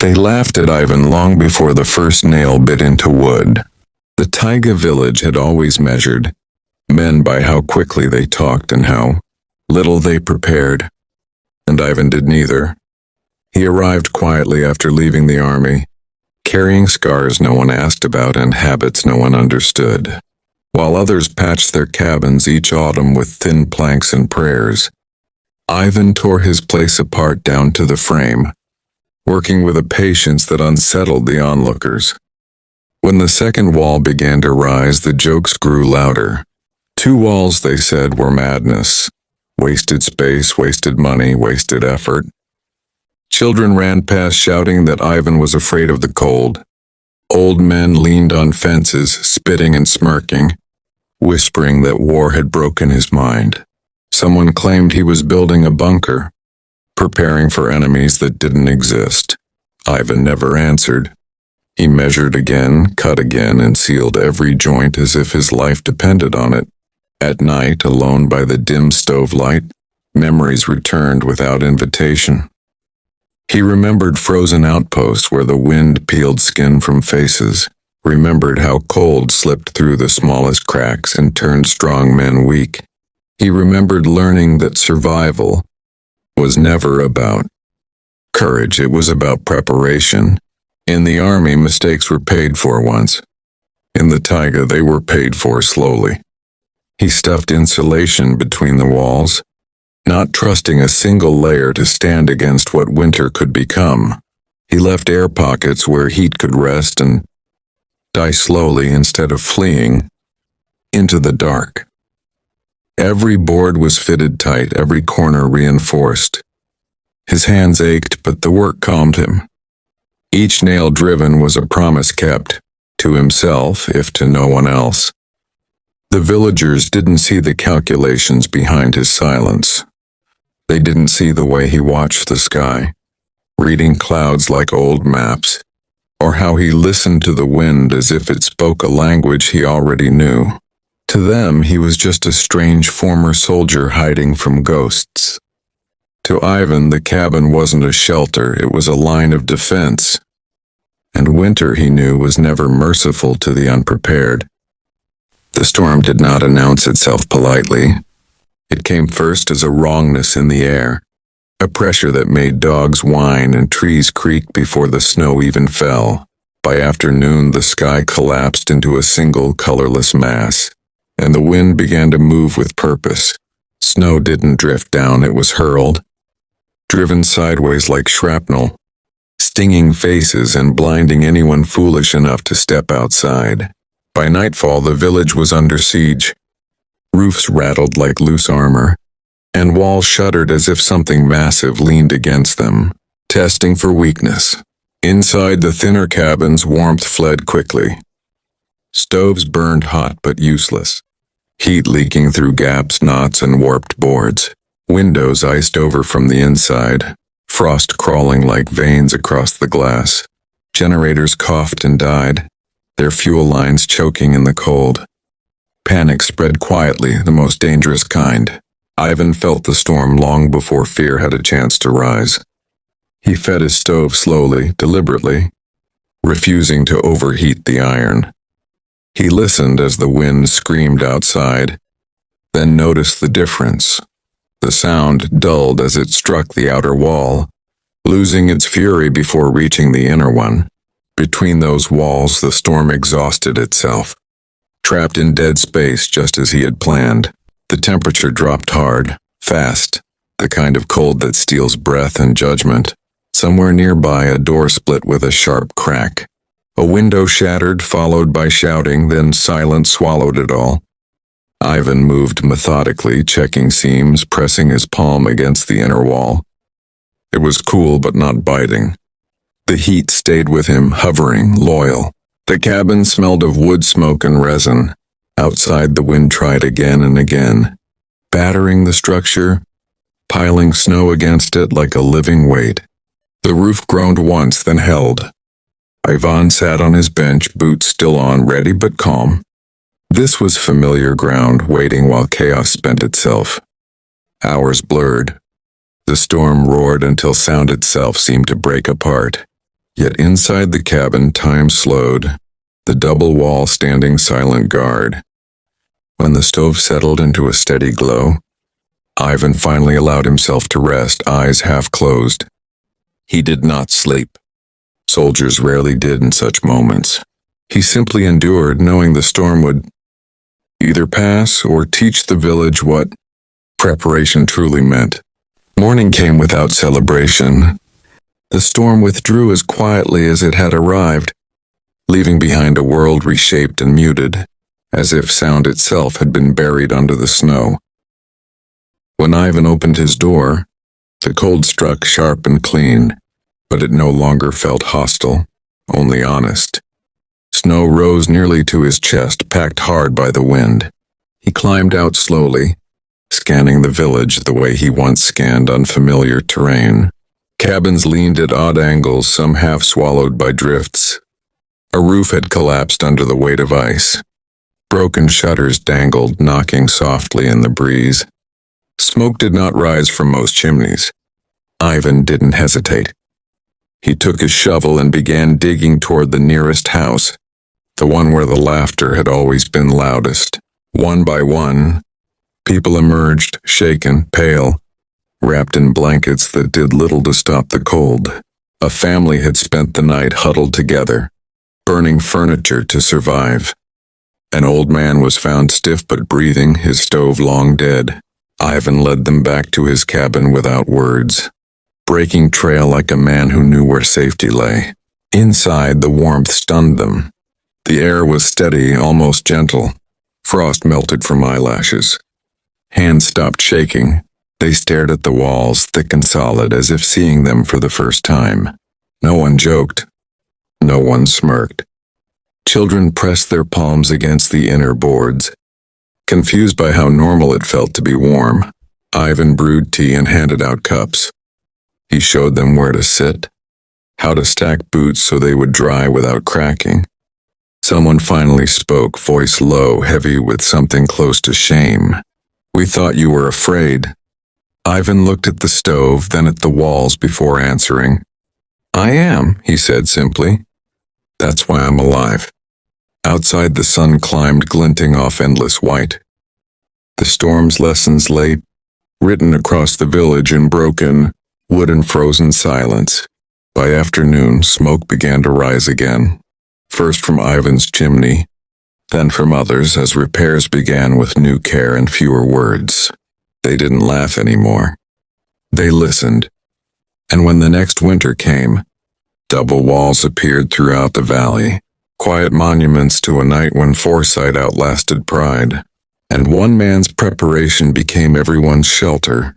They laughed at Ivan long before the first nail bit into wood. The taiga village had always measured men by how quickly they talked and how little they prepared. And Ivan did neither. He arrived quietly after leaving the army, carrying scars no one asked about and habits no one understood. While others patched their cabins each autumn with thin planks and prayers, Ivan tore his place apart down to the frame, working with a patience that unsettled the onlookers. When the second wall began to rise, the jokes grew louder. 2 walls, they said, were madness. Wasted space, wasted money, wasted effort. Children ran past shouting that Ivan was afraid of the cold. Old men leaned on fences, spitting and smirking, whispering that war had broken his mind. Someone claimed he was building a bunker, preparing for enemies that didn't exist. Ivan never answered. He measured again, cut again, and sealed every joint as if his life depended on it. At night, alone by the dim stove light, memories returned without invitation. He remembered frozen outposts where the wind peeled skin from faces, remembered how cold slipped through the smallest cracks and turned strong men weak. He remembered learning that survival was never about courage, it was about preparation. In the army, mistakes were paid for once. In the taiga, they were paid for slowly. He stuffed insulation between the walls, not trusting a single layer to stand against what winter could become. He left air pockets where heat could rest and die slowly instead of fleeing into the dark. Every board was fitted tight, every corner reinforced. His hands ached, but the work calmed him. Each nail driven was a promise kept, to himself if to no one else. The villagers didn't see the calculations behind his silence. They didn't see the way he watched the sky, reading clouds like old maps, or how he listened to the wind as if it spoke a language he already knew. To them, he was just a strange former soldier hiding from ghosts. To Ivan, the cabin wasn't a shelter, it was a line of defense. And winter, he knew, was never merciful to the unprepared. The storm did not announce itself politely. It came first as a wrongness in the air, a pressure that made dogs whine and trees creak before the snow even fell. By afternoon, the sky collapsed into a single colorless mass, and the wind began to move with purpose. Snow didn't drift down, it was hurled, driven sideways like shrapnel, stinging faces and blinding anyone foolish enough to step outside. By nightfall, the village was under siege. Roofs rattled like loose armor, and walls shuddered as if something massive leaned against them, testing for weakness. Inside the thinner cabins, warmth fled quickly. Stoves burned hot but useless, heat leaking through gaps, knots, and warped boards. Windows iced over from the inside, frost crawling like veins across the glass. Generators coughed and died, their fuel lines choking in the cold. Panic spread quietly, the most dangerous kind. Ivan felt the storm long before fear had a chance to rise. He fed his stove slowly, deliberately, refusing to overheat the iron. He listened as the wind screamed outside, then noticed the difference. The sound dulled as it struck the outer wall, losing its fury before reaching the inner one. Between those walls, the storm exhausted itself, trapped in dead space just as he had planned. The temperature dropped hard, fast, the kind of cold that steals breath and judgment. Somewhere nearby, a door split with a sharp crack. A window shattered, followed by shouting, then silence swallowed it all. Ivan moved methodically, checking seams, pressing his palm against the inner wall. It was cool but not biting. The heat stayed with him, hovering, loyal. The cabin smelled of wood smoke and resin. Outside, the wind tried again and again, battering the structure, piling snow against it like a living weight. The roof groaned once, then held. Ivan sat on his bench, boots still on, ready but calm. This was familiar ground, waiting while chaos spent itself. Hours blurred. The storm roared until sound itself seemed to break apart. Yet inside the cabin time slowed, the double wall standing silent guard. When the stove settled into a steady glow, Ivan finally allowed himself to rest, eyes half closed. He did not sleep. Soldiers rarely did in such moments. He simply endured, knowing the storm would either pass or teach the village what preparation truly meant. Morning came without celebration. The storm withdrew as quietly as it had arrived, leaving behind a world reshaped and muted, as if sound itself had been buried under the snow. When Ivan opened his door, the cold struck sharp and clean, but it no longer felt hostile, only honest. Snow rose nearly to his chest, packed hard by the wind. He climbed out slowly, scanning the village the way he once scanned unfamiliar terrain. Cabins leaned at odd angles, some half swallowed by drifts. A roof had collapsed under the weight of ice. Broken shutters dangled, knocking softly in the breeze. Smoke did not rise from most chimneys. Ivan didn't hesitate. He took his shovel and began digging toward the nearest house, the one where the laughter had always been loudest. One by one, people emerged, shaken, pale, wrapped in blankets that did little to stop the cold. A family had spent the night huddled together, burning furniture to survive. An old man was found stiff but breathing, his stove long dead. Ivan led them back to his cabin without words, breaking trail like a man who knew where safety lay. Inside, the warmth stunned them. The air was steady, almost gentle. Frost melted from eyelashes. Hands stopped shaking. They stared at the walls, thick and solid, as if seeing them for the first time. No one joked. No one smirked. Children pressed their palms against the inner boards. Confused by how normal it felt to be warm, Ivan brewed tea and handed out cups. He showed them where to sit, how to stack boots so they would dry without cracking. Someone finally spoke, voice low, heavy with something close to shame. "We thought you were afraid." Ivan looked at the stove, then at the walls before answering. "I am," he said simply. "That's why I'm alive." Outside, the sun climbed, glinting off endless white. The storm's lessons lay written across the village in broken wood and frozen silence. By afternoon, smoke began to rise again, first from Ivan's chimney, then from others as repairs began with new care and fewer words. They didn't laugh anymore. They listened. And when the next winter came, double walls appeared throughout the valley, quiet monuments to a night when foresight outlasted pride. And one man's preparation became everyone's shelter.